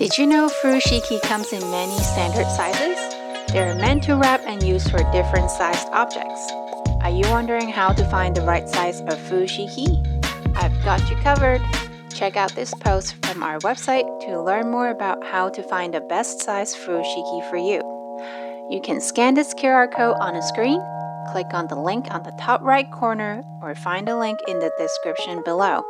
Did you know Furoshiki comes in many standard sizes? They are meant to wrap and use for different sized objects. Are you wondering how to find the right size of Furoshiki? I've got you covered. Check out this post from our website to learn more about how to find the best size Furoshiki for you. You can scan this QR code on the screen, click on the link on the top right corner, or find the link in the description below.